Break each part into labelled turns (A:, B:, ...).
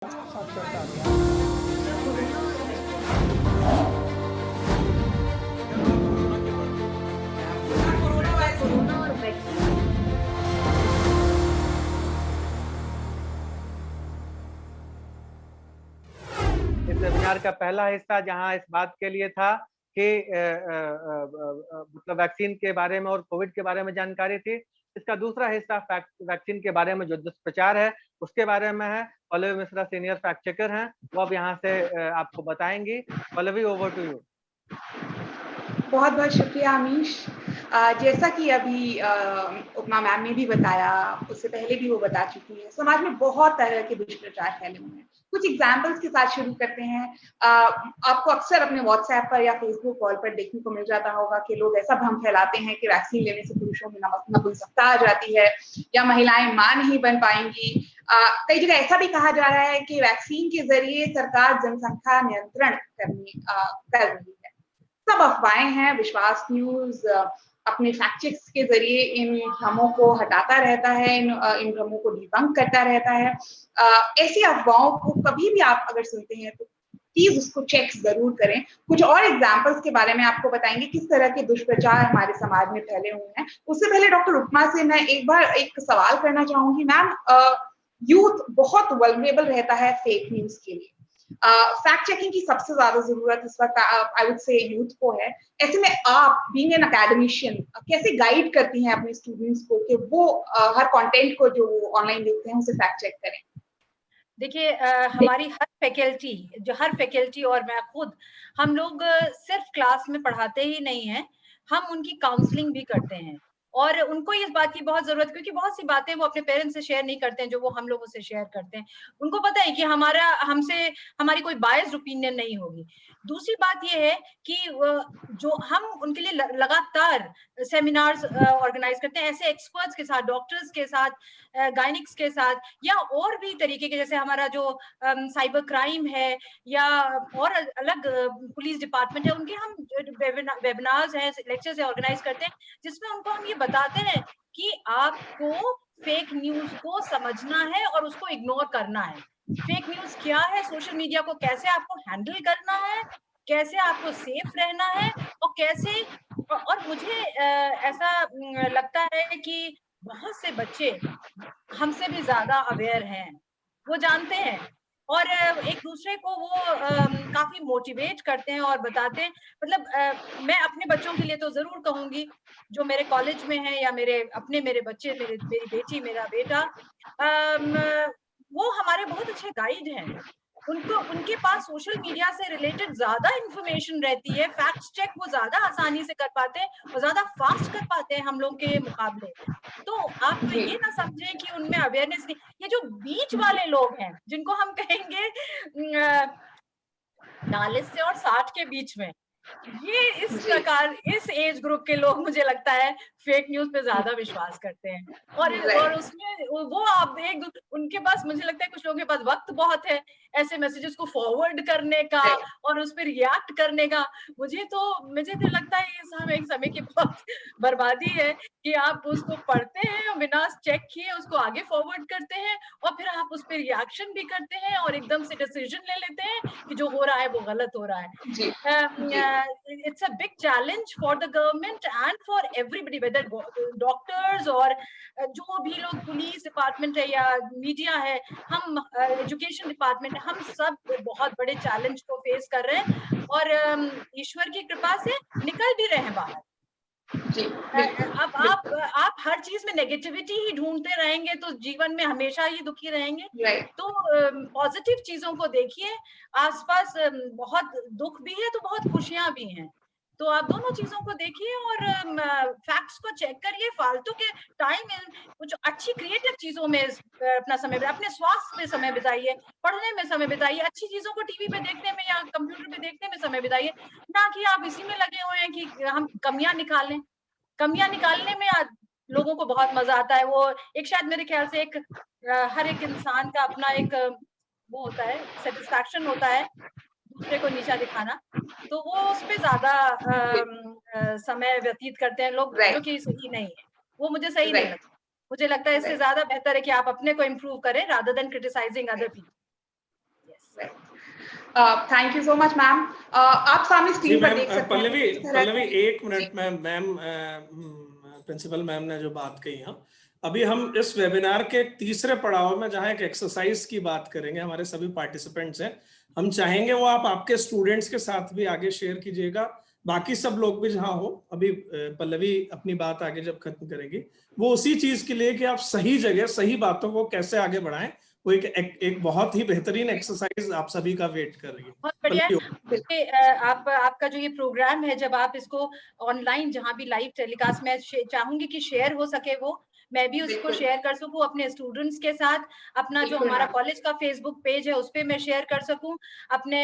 A: Corona और vaccine.
B: इस webinar का पहला हिस्सा जहां इस बात के लिए था कि मतलब वैक्सीन के बारे में और कोविड के बारे में जानकारी थी। इसका दूसरा हिस्सा वैक्सीन के बारे में जो दुष्प्रचार है उसके बारे में है। Pallavi Mishra senior fact checker हैं, वो अब यहाँ से आपको बताएंगी। Pallavi, over to you.
C: बहुत बहुत शुक्रिया अमीश। जैसा कि अभी उपमा मैम ने भी बताया, उससे पहले भी वो बता चुकी है, समाज में बहुत तरह के दुष्प्रचार फैले हुए हैं। कुछ एग्जाम्पल्स के साथ शुरू करते हैं। आपको अक्सर अपने व्हाट्सएप पर या फेसबुक कॉल पर देखने को मिल जाता होगा कि लोग ऐसा भ्रम फैलाते हैं कि वैक्सीन लेने से पुरुषों में नपुंसकता आ जाती है या महिलाएं मां नहीं बन पाएंगी। कई जगह ऐसा भी कहा जा रहा है कि वैक्सीन के जरिए सरकार जनसंख्या नियंत्रण कर रही है। सब अफवाहें हैं। विश्वास न्यूज अपने फैक्ट चेक्स के जरिए इन भ्रमों को हटाता रहता है, इन भ्रमों को डिबंक करता रहता है। ऐसी अफवाहों को कभी भी आप अगर सुनते हैं तो प्लीज उसको चेक जरूर करें। कुछ और एग्जाम्पल्स के बारे में आपको बताएंगे किस तरह के दुष्प्रचार हमारे समाज में फैले हुए हैं। उससे पहले डॉक्टर उपमा से मैं एक बार एक सवाल करना चाहूंगी। मैम, यूथ बहुत वल्नरेबल रहता है फेक न्यूज के लिए। फैक्ट चेकिंग की सबसे ज्यादा जरूरत इस वक्त आई वुड से यूथ को है। ऐसे में आप बीइंग एन एकेडमिशियन कैसे गाइड करती हैं अपने स्टूडेंट्स को कि वो हर कंटेंट को जो ऑनलाइन देखते हैं उसे फैक्ट चेक करें?
A: देखिए, हमारी हर फैकल्टी और मैं खुद, हम लोग सिर्फ क्लास में पढ़ाते ही नहीं हैं, हम उनकी काउंसलिंग भी करते हैं। और उनको इस बात की बहुत जरूरत, क्योंकि बहुत सी बातें वो अपने पेरेंट्स से शेयर नहीं करते हैं जो वो हम लोगों से शेयर करते हैं। उनको पता है कि हमारी कोई बायस्ड ओपिनियन नहीं होगी। दूसरी बात ये है कि जो हम उनके लिए लगातार सेमिनार्स ऑर्गेनाइज करते हैं ऐसे एक्सपर्ट्स के साथ, डॉक्टर्स के साथ, गायनिक्स के साथ, या और भी तरीके के, जैसे हमारा जो साइबर क्राइम है या और अलग पुलिस डिपार्टमेंट है, उनके हम वेबिनार्स हैं, लेक्चर्स ऑर्गेनाइज करते हैं, जिसमें उनको हम ये बताते हैं कि आपको फेक न्यूज को समझना है और उसको इग्नोर करना है। फेक न्यूज क्या है, सोशल मीडिया को कैसे आपको हैंडल करना है, कैसे आपको सेफ रहना है, और कैसे, और मुझे ऐसा लगता है कि बहुत से बच्चे हमसे भी ज्यादा अवेयर हैं, वो जानते हैं और एक दूसरे को वो काफी मोटिवेट करते हैं और बताते हैं। मतलब मैं अपने बच्चों के लिए तो जरूर कहूंगी, जो मेरे कॉलेज में है या मेरे बच्चे, मेरी बेटी, मेरा बेटा, अम, वो हमारे बहुत अच्छे गाइड हैं। उनके पास सोशल मीडिया से रिलेटेड ज्यादा इंफॉर्मेशन रहती है, फैक्ट चेक वो ज्यादा आसानी से कर पाते हैं और ज्यादा फास्ट कर पाते हैं हम लोग के मुकाबले। तो आप ये ना समझें कि उनमें अवेयरनेस नहीं। ये जो बीच वाले लोग हैं, जिनको हम कहेंगे 40 से और 60 के बीच में, ये इस एज ग्रुप के लोग, मुझे लगता है, फेक न्यूज पे ज्यादा विश्वास करते हैं। और उसमें वो आप उनके पास, मुझे लगता है कुछ लोगों के पास वक्त बहुत है ऐसे मैसेजेस को फॉरवर्ड करने का और उस पर रिएक्ट करने का। मुझे तो लगता है ये एक समय की बहुत बर्बादी है कि आप उसको पढ़ते हैं और बिना चेक किए उसको आगे फॉरवर्ड करते हैं और फिर आप उस पर रिएक्शन भी करते हैं और एकदम से डिसीजन ले लेते हैं कि जो हो रहा है वो गलत हो रहा है। It's a big challenge for the government and for everybody, whether doctors और जो भी लोग, पुलिस डिपार्टमेंट है या मीडिया है, हम एजुकेशन डिपार्टमेंट है, हम सब बहुत बड़े चैलेंज को फेस कर रहे हैं और ईश्वर की कृपा से निकल भी रहे हैं बाहर। अब आप हर चीज में नेगेटिविटी ही ढूंढते रहेंगे तो जीवन में हमेशा ही दुखी रहेंगे। तो पॉजिटिव चीजों को देखिए, आसपास बहुत दुख भी है तो बहुत खुशियां भी हैं, तो आप दोनों चीजों को देखिए और फैक्ट्स को चेक करिए। फालतू के टाइम कुछ अच्छी क्रिएटिव चीजों में अपना समय, अपने स्वास्थ्य में समय बिताइए, पढ़ने में समय बिताइए, अच्छी चीजों को टीवी पे देखने में या कंप्यूटर पे देखने में समय बिताइए, ना कि आप इसी में लगे हुए हैं कि हम कमियां निकालने में लोगों को बहुत मजा आता है। वो एक, शायद मेरे ख्याल से एक हर एक इंसान का अपना एक वो होता है, सेटिस्फैक्शन होता है दूसरे को नीचा दिखाना, तो वो उस पे ज्यादा समय व्यतीत करते हैं लोग, जो कि सही नहीं है। वो मुझे सही नहीं लगता। मुझे लगता है इससे ज्यादा बेहतर है कि आप अपने को इम्प्रूव करें rather than criticising other people.
C: Thank you so much ma'am. आप सामने स्क्रीन पर देख सकते
D: हैं। पल्लवी एक मिनट में मैम, प्रिंसिपल मैम ने जो बात कही है, अभी हम इस वेबिनार के तीसरे पड़ाव में जहां एक एक्सरसाइज की बात करेंगे, हमारे सभी पार्टिसिपेंट्स हैं, हम चाहेंगे वो आप आपके स्टूडेंट्स के साथ भी आगे शेयर कीजिएगा, बाकी सब लोग भी जहां हो। अभी पल्लवी अपनी बात आगे जब खत्म करेगी, वो उसी चीज के लिए कि आप सही जगह सही बातों को कैसे आगे बढ़ाएं, वो एक बहुत ही बेहतरीन एक्सरसाइज आप सभी का वेट कर रही है।
A: बहुत बढ़िया। आपका जो ये प्रोग्राम है, जब आप इसको ऑनलाइन जहां भी लाइव टेलीकास्ट में चाहूंगी कि शेयर हो सके, वो मैं भी उसको शेयर कर सकूं अपने स्टूडेंट्स के साथ, अपना जो हमारा कॉलेज का फेसबुक पेज है उस पे मैं शेयर कर सकूं, अपने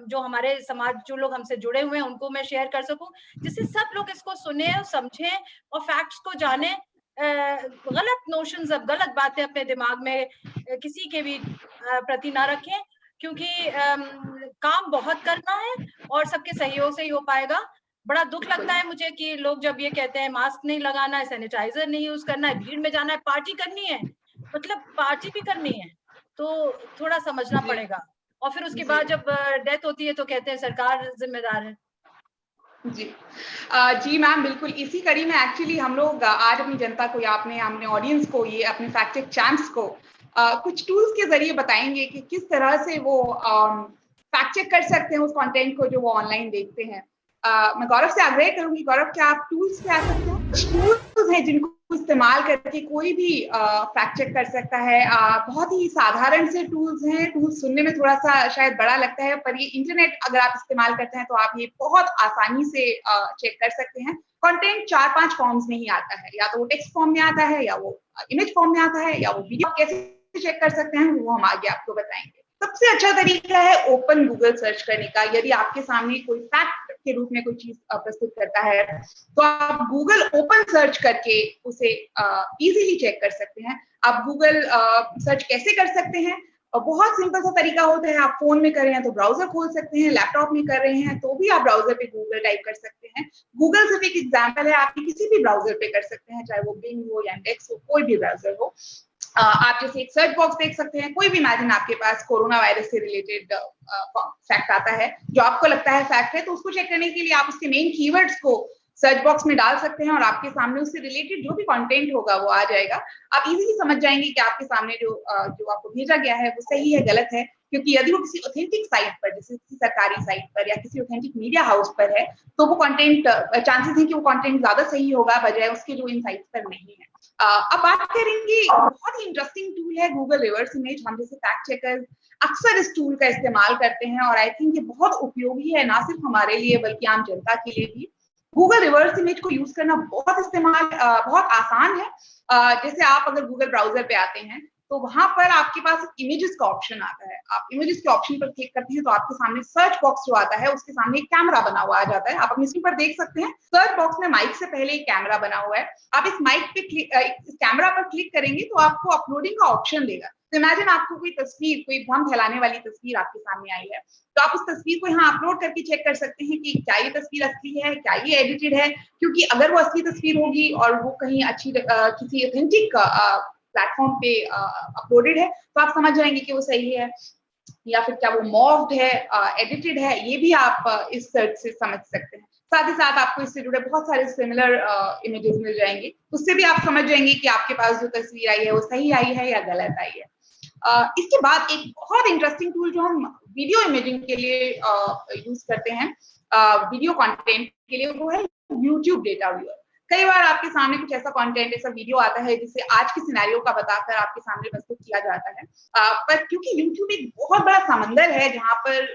A: जो हमारे समाज जो लोग हमसे जुड़े हुए हैं उनको मैं शेयर कर सकूं, जिससे सब लोग इसको सुने और समझें और फैक्ट्स को जाने। गलत नोशंस, अब गलत बातें अपने दिमाग में किसी के भी प्रति ना रखें, क्योंकि काम बहुत करना है और सबके सहयोग से ही हो पाएगा। बड़ा दुख लगता है मुझे कि लोग जब ये कहते हैं मास्क नहीं लगाना है, सैनिटाइजर नहीं यूज करना है, भीड़ में जाना है, पार्टी करनी है, मतलब पार्टी भी करनी है, तो थोड़ा समझना पड़ेगा। और फिर उसके बाद जब डेथ होती है तो कहते हैं सरकार जिम्मेदार है।
C: जी मैम, बिल्कुल इसी कड़ी में एक्चुअली हम लोग आज अपनी जनता को या अपने ऑडियंस को, ये अपने फैक्ट चेक चैंप्स को कुछ टूल्स के जरिए बताएंगे कि किस तरह से वो फैक्ट चेक कर सकते हैं उस कंटेंट को जो वो ऑनलाइन देखते हैं। मैं गौरव से आग्रह करूंगी, गौरव क्या आप टूल्स पे आ सकते हैं? टूल्स हैं जिनको इस्तेमाल करके कोई भी फैक्ट चेक कर सकता है। बहुत ही साधारण से टूल्स हैं, टूल्स सुनने में थोड़ा सा शायद बड़ा लगता है, पर ये इंटरनेट अगर आप इस्तेमाल करते हैं तो आप ये बहुत आसानी से चेक कर सकते हैं। कंटेंट 4-5 फॉर्म्स में ही आता है, या तो वो टेक्स्ट फॉर्म में आता है, या वो इमेज फॉर्म में आता है, या वो वीडियो। कैसे चेक कर सकते हैं वो हम आगे आपको बताएंगे। सबसे अच्छा तरीका है ओपन गूगल सर्च करने का। यदि आपके सामने कोई फैक्ट के रूप में कोई चीज प्रस्तुत करता है तो आप गूगल ओपन सर्च करके उसे इजीली चेक कर सकते हैं। आप गूगल सर्च कैसे कर सकते हैं? बहुत सिंपल सा तरीका होता है। आप फोन में कर रहे हैं तो ब्राउजर खोल सकते हैं, लैपटॉप में कर रहे हैं तो भी आप ब्राउजर पे गूगल टाइप कर सकते हैं। गूगल सिर्फ एक एग्जाम्पल है, आप किसी भी ब्राउजर पे कर सकते हैं, चाहे वो बिंग हो या इंडेक्स हो, कोई भी ब्राउजर हो। आप जैसे एक सर्च बॉक्स देख सकते हैं, कोई भी इमेजिन आपके पास कोरोना वायरस से रिलेटेड फैक्ट आता है जो आपको लगता है फैक्ट है, तो उसको चेक करने के लिए आप उसके मेन कीवर्ड्स को सर्च बॉक्स में डाल सकते हैं और आपके सामने उससे रिलेटेड जो भी कंटेंट होगा वो आ जाएगा। आप इजीली समझ जाएंगे कि आपके सामने जो आपको भेजा गया है वो सही है गलत है, क्योंकि यदि वो किसी ऑथेंटिक साइट पर, जैसे किसी सरकारी साइट पर या किसी ऑथेंटिक मीडिया हाउस पर है, तो वो कंटेंट चांसेस हैं कि वो कंटेंट ज्यादा सही होगा बजाय उसके जो इन साइट्स पर नहीं है। अब बात करेंगे, बहुत ही इंटरेस्टिंग टूल है गूगल रिवर्स इमेज। हम जैसे फैक्ट चेकर अक्सर इस टूल का इस्तेमाल करते हैं और आई थिंक ये बहुत उपयोगी है, ना सिर्फ हमारे लिए बल्कि आम जनता के लिए भी। गूगल रिवर्स इमेज को यूज करना बहुत आसान है। जैसे आप अगर गूगल ब्राउजर पे आते हैं तो वहां पर आपके पास इमेजेस का ऑप्शन आता है। आप इमेजेस के ऑप्शन पर क्लिक करते हैं तो आपके सामने सर्च बॉक्स जो आता है उसके सामने एक कैमरा बना हुआ आ जाता है। आप अपनी स्क्रीन पर देख सकते हैं, सर्च बॉक्स में माइक से पहले एक कैमरा बना हुआ है। आप इस माइक पे इस कैमरा पर क्लिक करेंगे तो आपको अपलोडिंग का ऑप्शन देगा। तो इमेजिन आपको कोई तस्वीर, कोई भ्रम फैलाने वाली तस्वीर आपके सामने आई है, तो आप उस तस्वीर को यहाँ अपलोड करके चेक कर सकते हैं कि क्या ये तस्वीर असली है, क्या ये एडिटेड है। क्योंकि अगर वो असली तस्वीर होगी और वो कहीं अच्छी किसी ऑथेंटिक प्लेटफॉर्म पे अपलोडेड है तो आप समझ जाएंगे कि वो सही है, या फिर क्या वो मॉर्फ्ड है, एडिटेड है, ये भी आप इस सर्च से समझ सकते हैं। साथ ही साथ आपको इससे जुड़े बहुत सारे सिमिलर इमेजेस मिल जाएंगे, उससे भी आप समझ जाएंगे कि आपके पास जो तस्वीर आई है वो सही आई है या गलत आई है। इसके बाद एक बहुत इंटरेस्टिंग टूल जो हम वीडियो इमेजिंग के लिए यूज करते हैं, वीडियो कंटेंट के लिए, वो है यूट्यूब डेटा व्यूअर। कई बार आपके सामने कुछ ऐसा कंटेंट, ऐसा वीडियो आता है जिसे आज के सिनेरियो का बताकर आपके सामने प्रस्तुत किया जाता है, पर क्योंकि यूट्यूब एक बहुत बड़ा समंदर है जहाँ पर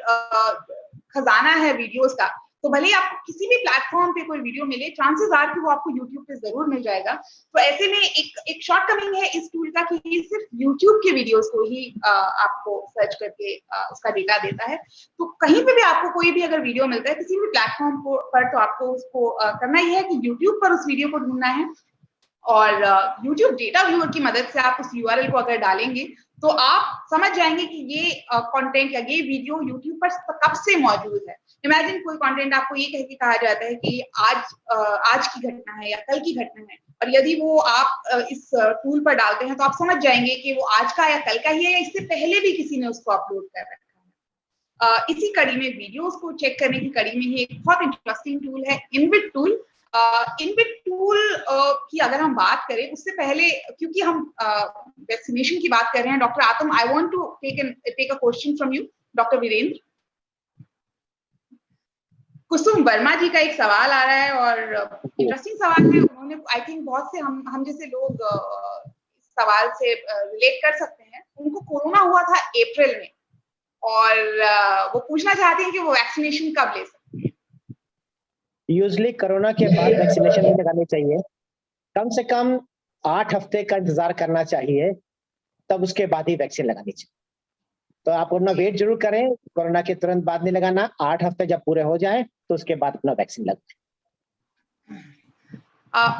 C: खजाना है वीडियोस का, तो भले ही आपको किसी भी प्लेटफॉर्म पे कोई वीडियो मिले, चांसेस आर कि वो आपको यूट्यूब पे जरूर मिल जाएगा। तो ऐसे में एक शॉर्टकमिंग है इस टूल का कि ये सिर्फ यूट्यूब के वीडियोस को ही आपको सर्च करके उसका डेटा देता है। तो कहीं पे भी आपको कोई भी अगर वीडियो मिलता है किसी भी प्लेटफॉर्म पर, तो आपको उसको करना ही है कि यूट्यूब पर उस वीडियो को ढूंढना है, और यूट्यूब डेटा व्यूअर की मदद से आप उस URL को अगर डालेंगे तो आप समझ जाएंगे कि ये कंटेंट या ये वीडियो यूट्यूब पर कब से मौजूद है। इमेजिन कोई कंटेंट आपको ये कह के कहा जाता है कि आज की घटना है या कल की घटना है, और यदि वो आप इस टूल पर डालते हैं तो आप समझ जाएंगे कि वो आज का या कल का ही है या इससे पहले भी किसी ने उसको अपलोड कर रखा है। इसी कड़ी में वीडियोस को चेक करने की कड़ी में ही एक बहुत इंटरेस्टिंग टूल है इनबिट टूल। इनबिट टूल की अगर हम बात करें उससे पहले, क्योंकि हम वैक्सीनेशन की बात कर रहे हैं, doctor Atam, I want to take a question from you, doctor Virendra. Kusum Verma ji का एक सवाल आ रहा है और इंटरेस्टिंग सवाल है। उन्होंने आई थिंक बहुत से हम जैसे लोग सवाल से रिलेट कर सकते हैं। उनको कोरोना हुआ था अप्रैल में और वो पूछना चाहते हैं कि वो वैक्सीनेशन कब ले सकते हैं।
E: यूजली कोरोना के बाद वैक्सीनेशन नहीं लगानी चाहिए, कम से कम 8 हफ्ते का इंतजार करना चाहिए, तब उसके बाद ही वैक्सीन लगानी चाहिए। तो आप अपना वेट जरूर करें, कोरोना के तुरंत बाद नहीं लगाना, 8 हफ्ते जब पूरे हो जाए तो उसके बाद अपना वैक्सीन लगाएं।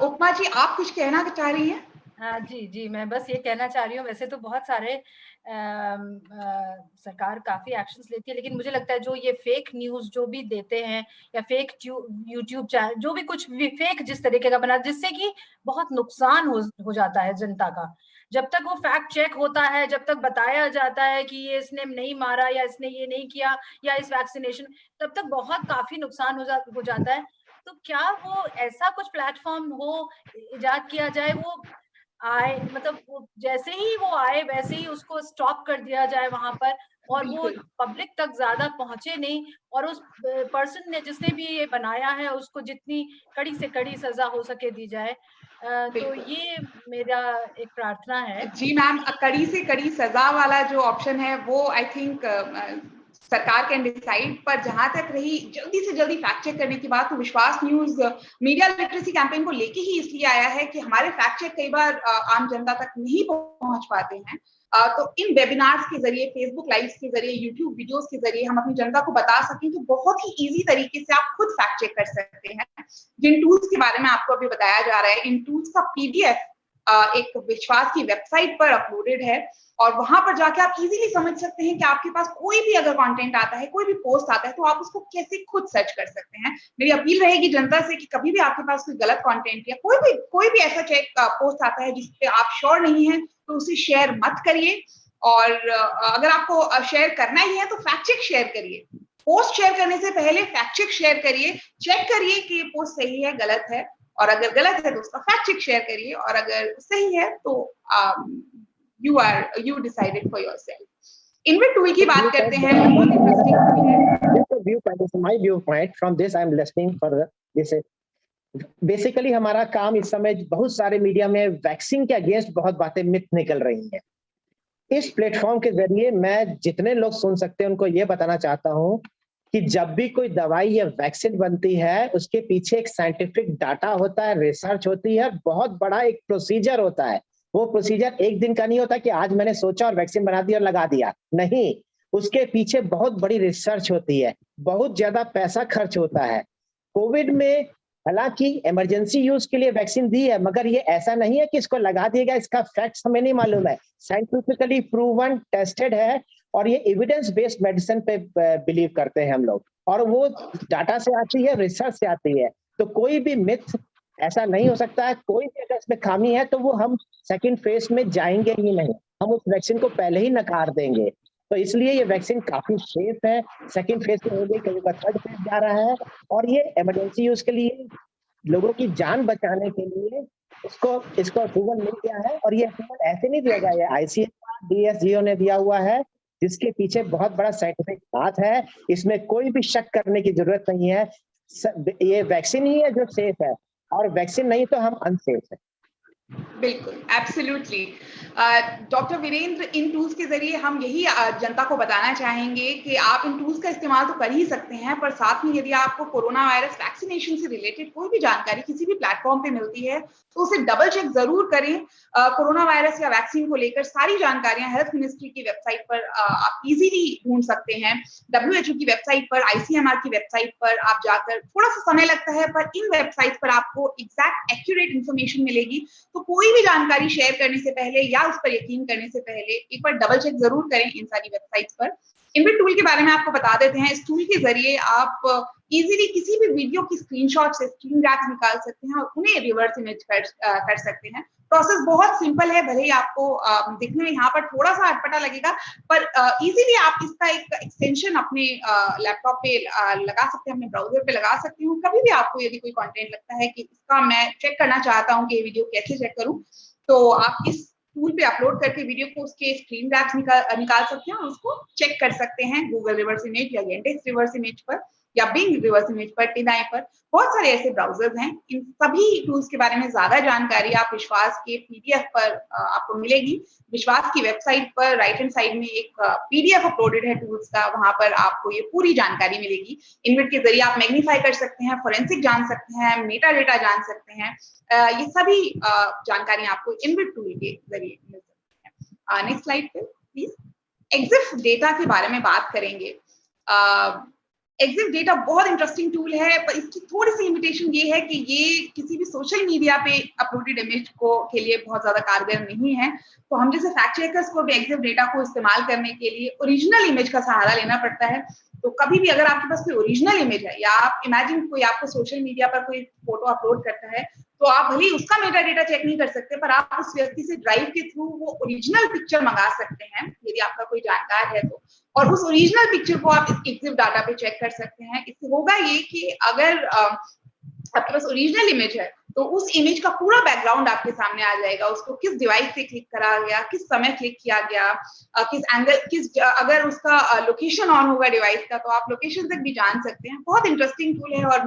C: उपमा जी, आप कुछ कहना चाह रही हैं?
A: हाँ जी, मैं बस ये कहना चाह रही हूँ, वैसे तो बहुत सारे सरकार काफी एक्शंस लेती है, लेकिन मुझे लगता है जो ये फेक न्यूज जो भी देते हैं या फेक यूट्यूब चैनल जो भी कुछ भी फेक जिस तरीके का बना, जिससे कि बहुत नुकसान हो जाता है जनता का। जब तक वो फैक्ट चेक होता है, जब तक बताया जाता है कि ये इसने नहीं मारा या इसने ये नहीं किया या इस वैक्सीनेशन, तब तक बहुत काफी नुकसान हो जाता है। तो क्या वो ऐसा कुछ प्लेटफॉर्म हो, इजाद किया जाए, वो आए, मतलब वो जैसे ही वो आए वैसे ही उसको स्टॉप कर दिया जाए वहां पर, और वो पब्लिक तक ज्यादा पहुंचे नहीं, और उस पर्सन ने जिसने भी ये बनाया है उसको जितनी कड़ी से कड़ी सजा हो सके दी जाए। तो ये मेरा एक प्रार्थना है।
C: जी मैम, कड़ी से कड़ी सजा वाला जो ऑप्शन है वो आई थिंक सरकार कैन डिसाइड, पर जहां तक रही जल्दी से जल्दी फैक्ट चेक करने की बात, तो विश्वास न्यूज मीडिया लिटरेसी कैंपेन को लेके ही इसलिए आया है कि हमारे फैक्ट चेक कई बार आम जनता तक नहीं पहुंच पाते हैं। तो इन वेबिनार्स के जरिए, फेसबुक लाइव्स के जरिए, यूट्यूब वीडियोस के जरिए हम अपनी जनता को बता सकें कि बहुत ही इजी तरीके से आप खुद फैक्ट चेक कर सकते हैं। जिन टूल्स के बारे में आपको अभी बताया जा रहा है, इन टूल्स का PDF एक विश्वास की वेबसाइट पर अपलोडेड है, और वहां पर जाके आप इजीली समझ सकते हैं कि आपके पास कोई भी अगर कंटेंट आता है, कोई भी पोस्ट आता है, तो आप उसको कैसे खुद सर्च कर सकते हैं। मेरी अपील रहेगी जनता से कि कभी भी आपके पास कोई गलत कंटेंट या कोई भी ऐसा पोस्ट आता है जिसपे आप श्योर नहीं है, तो उसे शेयर मत करिए। और अगर आपको शेयर करना ही है तो फैक्ट चेक शेयर करिए। पोस्ट शेयर करने से पहले फैक्ट चेक शेयर करिए, चेक करिए कि ये पोस्ट सही है गलत है, और अगर गलत है तो उसका फैक्ट चेक शेयर करिए, और अगर सही है तो you decided for yourself. Inhibit tool की बात करते हैं, बहुत interesting.
E: My viewpoint from this I am listening for this. Basically हमारा काम इस समय बहुत सारे मीडिया में वैक्सीन के अगेंस्ट बहुत बातें मिथ निकल रही हैं। इस प्लेटफॉर्म के जरिए मैं जितने लोग सुन सकते हैं उनको ये बताना चाहता हूं कि जब भी कोई दवाई या वैक्सीन बनती है उसके पीछे एक साइंटिफिक डाटा होता है, रिसर्च होती है, बहुत बड़ा एक प्रोसीजर होता है। वो प्रोसीजर एक दिन का नहीं होता कि आज मैंने सोचा और वैक्सीन बना दी और लगा दिया, नहीं, उसके पीछे बहुत बड़ी रिसर्च होती है, बहुत ज्यादा पैसा खर्च होता है। कोविड में हालांकि इमरजेंसी यूज के लिए वैक्सीन दी है, मगर ये ऐसा नहीं है कि इसको लगा दिएगा, इसका फैक्ट्स हमें नहीं मालूम है, साइंटिफिकली प्रूवन, टेस्टेड है, और ये एविडेंस बेस्ड मेडिसिन पे बिलीव करते हैं हम लोग, और वो डाटा से आती है, रिसर्च से आती है। तो कोई भी मिथ ऐसा नहीं हो सकता है, कोई भी अगर इसमें खामी है तो वो हम सेकंड फेज में जाएंगे ही नहीं, हम उस वैक्सीन को पहले ही नकार देंगे। तो इसलिए ये वैक्सीन काफी सेफ है, सेकंड फेज में हो गई, कभी का थर्ड फेज जा रहा है, और ये इमरजेंसी यूज के लिए, लोगों की जान बचाने के लिए इसको अप्रूवल मिल गया है। और ये अप्रूवल ऐसे नहीं दिया गया है, ICMR DSGO ने दिया हुआ है, जिसके पीछे बहुत बड़ा साइंटिफिक बात है, इसमें कोई भी शक करने की जरूरत नहीं है। ये वैक्सीन ही है जो सेफ है, और वैक्सीन नहीं तो हम अनसेफ है।
C: बिल्कुल, एब्सोल्युटली। डॉक्टर वीरेंद्र, इन टूल्स के जरिए हम यही जनता को बताना चाहेंगे कि आप इन टूल्स का इस्तेमाल तो कर ही सकते हैं, पर साथ में यदि आपको कोरोना वायरस वैक्सीनेशन से रिलेटेड कोई भी जानकारी किसी भी प्लेटफॉर्म पे मिलती है तो उसे डबल चेक जरूर करें। कोरोना वायरस या वैक्सीन को लेकर सारी जानकारियां हेल्थ मिनिस्ट्री की वेबसाइट पर आप इजीली ढूंढ सकते हैं। WHO की वेबसाइट पर, ICMR की वेबसाइट पर आप जाकर, थोड़ा सा समय लगता है, पर इन वेबसाइट पर आपको एग्जैक्ट एक्यूरेट इंफॉर्मेशन मिलेगी। तो कोई भी जानकारी शेयर करने से पहले या उस पर यकीन करने से पहले एक बार डबल चेक जरूर करें इन सारी वेबसाइट्स पर। इनबिट टूल के बारे में आपको बता देते हैं। इस टूल के जरिए आप इजीली किसी भी वीडियो की स्क्रीनशॉट से स्क्रीन ग्रैब्स निकाल सकते हैं और उन्हें रिवर्स इमेज कर सकते हैं। प्रोसेस बहुत सिंपल है, भले ही आपको दिखने में यहाँ पर थोड़ा सा अटपटा लगेगा, पर इजीली आप इसका एक एक्सटेंशन अपने लैपटॉप पे लगा सकते हैं, अपने ब्राउजर पे लगा सकते हैं। कभी भी आपको यदि कोई कंटेंट लगता है कि इसका मैं चेक करना चाहता हूँ कि ये वीडियो कैसे चेक करूँ, तो आप इस टूल पे अपलोड करके वीडियो को उसके स्क्रीन ग्रैब्स निकाल सकते हैं और उसको चेक कर सकते हैं गूगल रिवर्स इमेज या Yandex रिवर्स इमेज पर या बिंग रिवर्स इमेज पर, टिनाई पर। बहुत सारे ऐसे ब्राउजर्स हैं। इन सभी टूल्स के बारे में ज्यादा जानकारी आप विश्वास के पीडीएफ पर आपको मिलेगी। विश्वास की वेबसाइट पर राइट हैंड साइड में एक पीडीएफ अपलोडेड है टूल्स का, वहां पर आपको ये पूरी जानकारी मिलेगी। इनविट के जरिए आप मैग्नीफाई कर सकते हैं, फोरेंसिक जान सकते हैं, मेटा डेटा जान सकते हैं। ये सभी जानकारी आपको इनविट टूल के जरिए मिल सकती है। नेक्स्ट स्लाइड पे प्लीज। EXIF डेटा के बारे में बात करेंगे। EXIF डेटा बहुत इंटरेस्टिंग टूल है, पर इसकी थोड़ी सी लिमिटेशन ये है कि ये किसी भी सोशल मीडिया पे अपलोडेड इमेज के लिए बहुत ज्यादा कारगर नहीं है। तो हम जैसे फैक्ट चेकर्स को भी EXIF डेटा को इस्तेमाल करने के लिए ओरिजिनल इमेज का सहारा लेना पड़ता है। तो कभी भी अगर आपके पास कोई ओरिजिनल इमेज है या आप इमेजिन कोई आपको सोशल मीडिया पर कोई फोटो अपलोड करता है, तो आप भले ही उसका मेटा डेटा चेक नहीं कर सकते, पर आप उस व्यक्ति से ड्राइव के थ्रू वो ओरिजिनल पिक्चर मंगा सकते हैं यदि आपका कोई जानकार है तो, और उस ओरिजिनल पिक्चर को आप इस EXIF डाटा पे चेक कर सकते हैं। इससे होगा ये कि अगर आपके पास ओरिजिनल इमेज है तो उस इमेज का पूरा बैकग्राउंड आपके सामने आ जाएगा। उसको किस डिवाइस से क्लिक करा गया, किस समय क्लिक किया गया, किस एंगल, अगर उसका लोकेशन ऑन होगा डिवाइस का तो आप लोकेशन तक भी जान सकते हैं। बहुत इंटरेस्टिंग टूल है और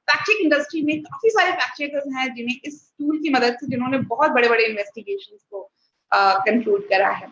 C: फैक्ट चेक इंडस्ट्री में काफी सारे फैक्ट चेकर्स हैं जिन्हें इस टूल की मदद से जिन्होंने बहुत बड़े-बड़े इन्वेस्टिगेशंस को कंक्लूड करा है।